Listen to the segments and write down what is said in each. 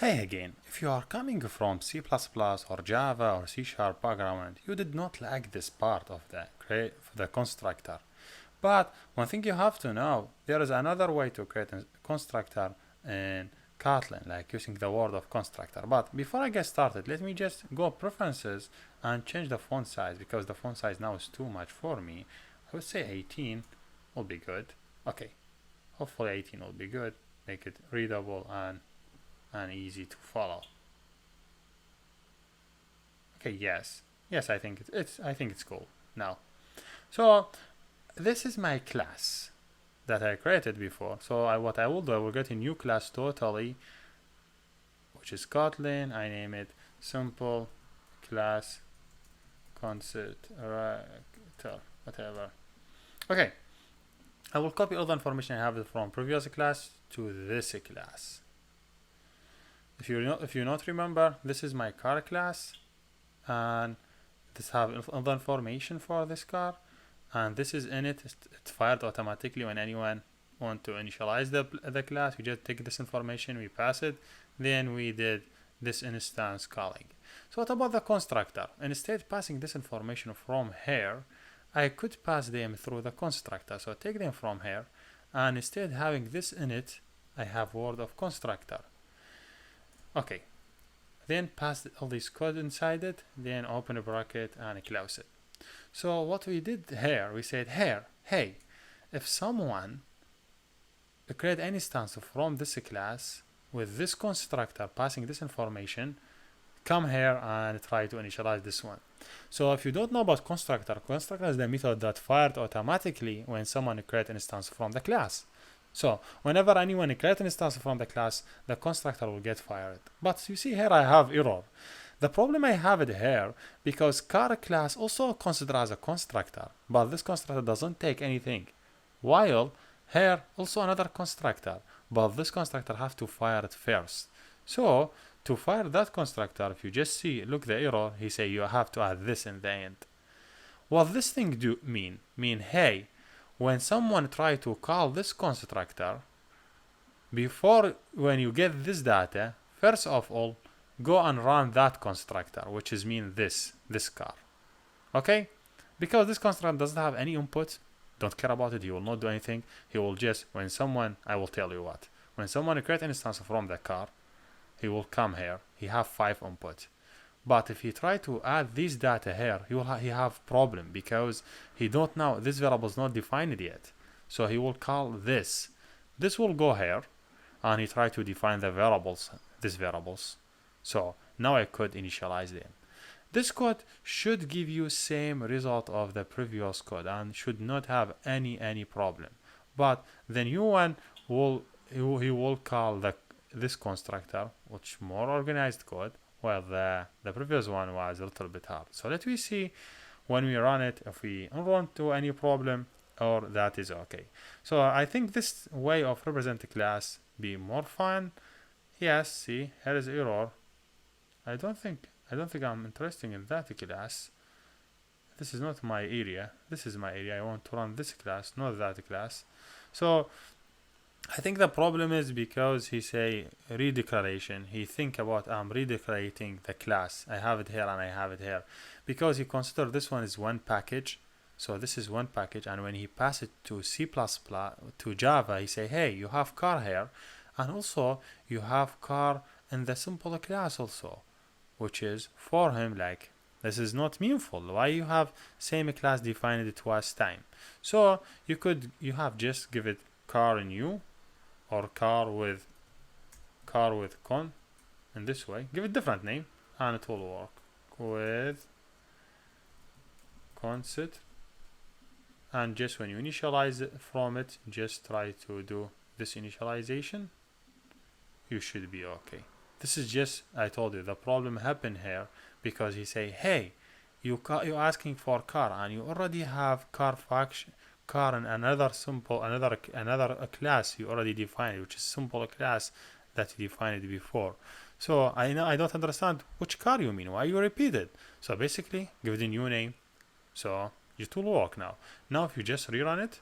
Hey again, if you are coming from C++ or Java or C# background, you did not like this part of the constructor. But one thing you have to know, there is another way to create a constructor in Kotlin, like using the word of constructor. But before I get started, let me just go preferences and change the font size because the font size now is too much for me. I would say 18 will be good. Okay, hopefully 18 will be good. Make it readable and easy to follow. Okay, yes, I think it's cool now. So this is my class that I created before. So what I will do, I will get a new class totally, which is Kotlin. I name it simple class constructor, whatever. Okay, I will copy all the information I have from previous class to this class. If you not remember, this is my car class, and this have all the information for this car, and this is in it. It's fired automatically when anyone want to initialize the class. We just take this information, we pass it, then we did this instance calling. So what about the constructor? Instead passing this information from here, I could pass them through the constructor. So take them from here, and instead having this in it, I have word of constructor. Okay, then pass all this code inside it, then open a bracket and close it. So what we did here, we said here, hey, if someone create an instance from this class with this constructor passing this information, come here and try to initialize this one. So if you don't know about constructor is the method that fired automatically when someone create an instance from the class. So whenever anyone create an instance from the class, the constructor will get fired. But you see here I have error. The problem I have it here because car class also considered as a constructor, but this constructor doesn't take anything. While here also another constructor, but this constructor have to fire it first. So to fire that constructor, if you just look the error, he say you have to add this in the end. What this thing do mean? Hey, when someone try to call this constructor, when you get this data, first of all, go and run that constructor, which is this car. Okay? Because this constructor doesn't have any input, don't care about it, he will not do anything. He will just, I will tell you what. When someone create an instance from the car, he will come here. He have 5 input. But if he try to add this data here, he have problem because he don't know this variable is not defined yet. So he will call this. This will go here, and he try to define the variables, these variables. So now I could initialize them. This code should give you same result of the previous code and should not have any problem. But the new one he will call this constructor, which more organized code. Well, the previous one was a little bit hard. So let me see when we run it if we run into any problem or that is okay. So I think this way of represent a class be more fun. Yes, see, here is error. I don't think I'm interested in that class. This is not my area. This is my area. I want to run this class, not that class. So I think the problem is because he say redeclaration. He think about I'm redeclaring the class. I have it here and I have it here. Because he consider this one is one package. So this is one package, and when he pass it to C++, to Java, he say, hey, you have car here, and also you have car in the simple class also, which is for him like, this is not meaningful. Why you have same class defined it twice time? So you have just give it car new, or car with con in this way. Give it different name and it will work with concept. And just when you initialize it from it, just try to do this initialization. You should be okay. This is just, I told you, the problem happened here because he say, hey, you asking for car and you already have car function. Car and another class you already defined, which is simple class that you defined before. So I don't understand which car you mean. Why you repeat it? So basically, give it a new name. So it will work now. Now if you just rerun it,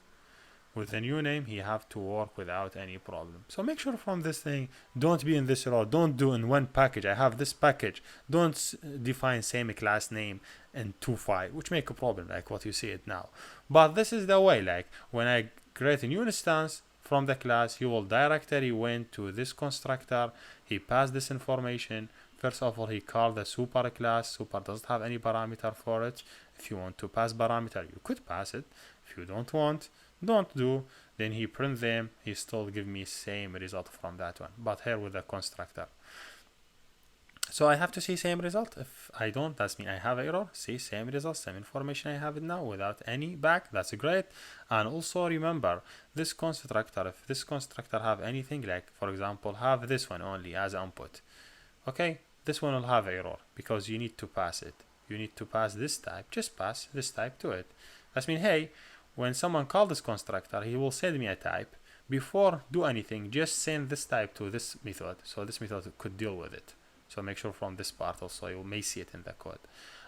with the new name, he have to work without any problem. So make sure from this thing, don't be in this row. Don't do in one package. I have this package. Don't define same class name in 2.5, which make a problem like what you see it now. But this is the way, like when I create a new instance from the class, he will directly went to this constructor. He passed this information. First of all, he called the super class. Super doesn't have any parameter for it. If you want to pass parameter, you could pass it. If you don't want, don't do. Then he print them. He still give me same result from that one. But here with the constructor. So I have to see same result. If I don't, that's mean I have error. See same result, same information I have it now without any back. That's great. And also remember this constructor, if this constructor have anything like, for example, have this one only as input. Okay, this one will have error because you need to pass it. You need to pass this type. Just pass this type to it. That means, hey, when someone call this constructor, he will send me a type. Before do anything, just send this type to this method. So this method could deal with it. So make sure from this part also you may see it in the code.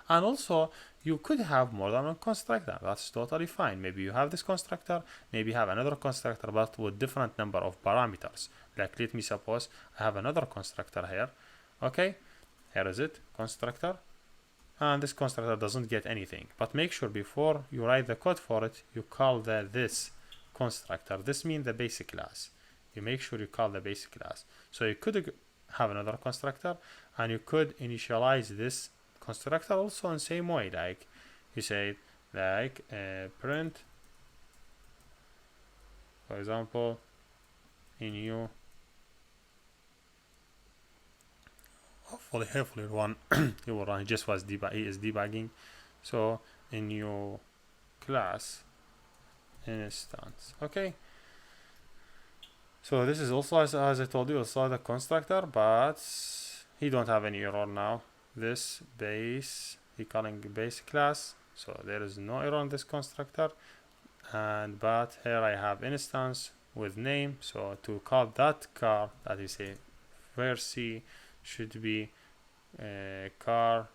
And also you could have more than one constructor. That's totally fine. Maybe you have this constructor, maybe you have another constructor but with different number of parameters. Like let me suppose I have another constructor here. Okay, here is it, constructor. And this constructor doesn't get anything. But make sure before you write the code for it, you call this constructor. This means the basic class. You make sure you call the basic class. So you could have another constructor and you could initialize this constructor also in same way, like you say like print, for example, in new, hopefully one it will run. Just was he is debugging. So in new class instance. Okay, so this is also as I told you, also the constructor, but he don't have any error now. This base, he calling base class, so there is no error on this constructor. And but here I have instance with name, so to call that car, that is a Versi, should be car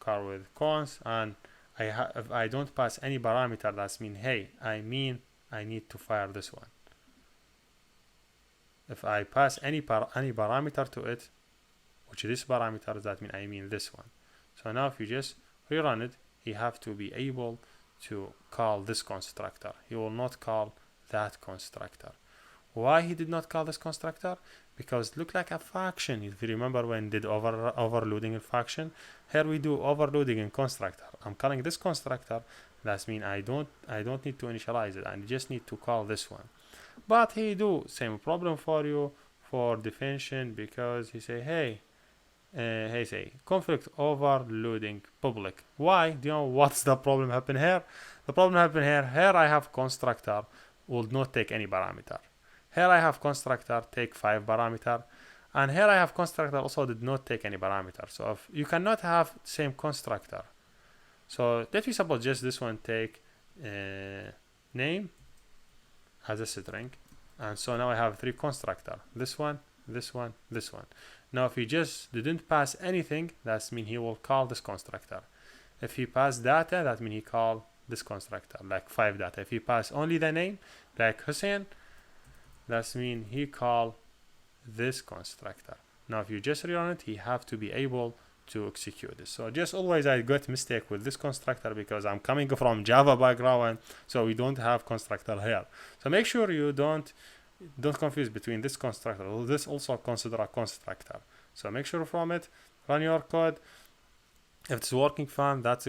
with cons. And if I don't pass any parameter, that's mean, hey, I need to fire this one. If I pass any parameter to it, which this parameter, that mean this one. So now if you just rerun it, he have to be able to call this constructor. He will not call that constructor. Why he did not call this constructor? Because it looked like a function. If you remember when did overloading in function, here we do overloading in constructor. I'm calling this constructor. That means I don't need to initialize it. I just need to call this one. But he do same problem for you for definition, because he say, hey, he say conflict overloading public. Why? Do you know what's the problem happen here? The problem happen here. Here I have constructor will not take any parameter. Here I have constructor take 5 parameter, and here I have constructor also did not take any parameter. So if you cannot have same constructor. So let me suppose just this one take name as a string, and so now I have 3 constructor. This one, this one, this one. Now if he just didn't pass anything, that means he will call this constructor. If he pass data, that means he call this constructor, like 5 data. If he pass only the name, like Hussein, that means he call this constructor. Now if you just rerun it, he have to be able to execute this. So just always I got mistake with this constructor because I'm coming from Java background, so we don't have constructor here. So make sure you don't confuse between this constructor. This also consider a constructor. So make sure from it, run your code. If it's working fine, that's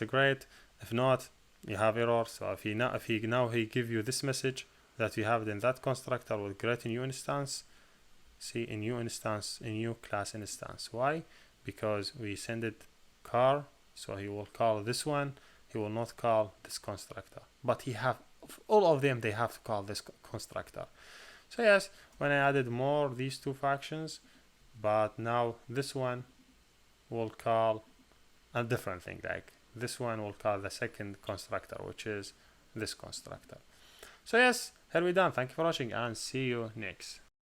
great. If not, you have error. So if he give you this message that you have in that constructor will create a new instance. See, a new instance, a new class instance. Why? Because we send it car, so he will call this one. He will not call this constructor. But he have all of them. They have to call this constructor. So yes, when I added more these 2 functions, but now this one will call a different thing. Like this one will call the second constructor, which is this constructor. So yes, here we done. Thank you for watching and see you next.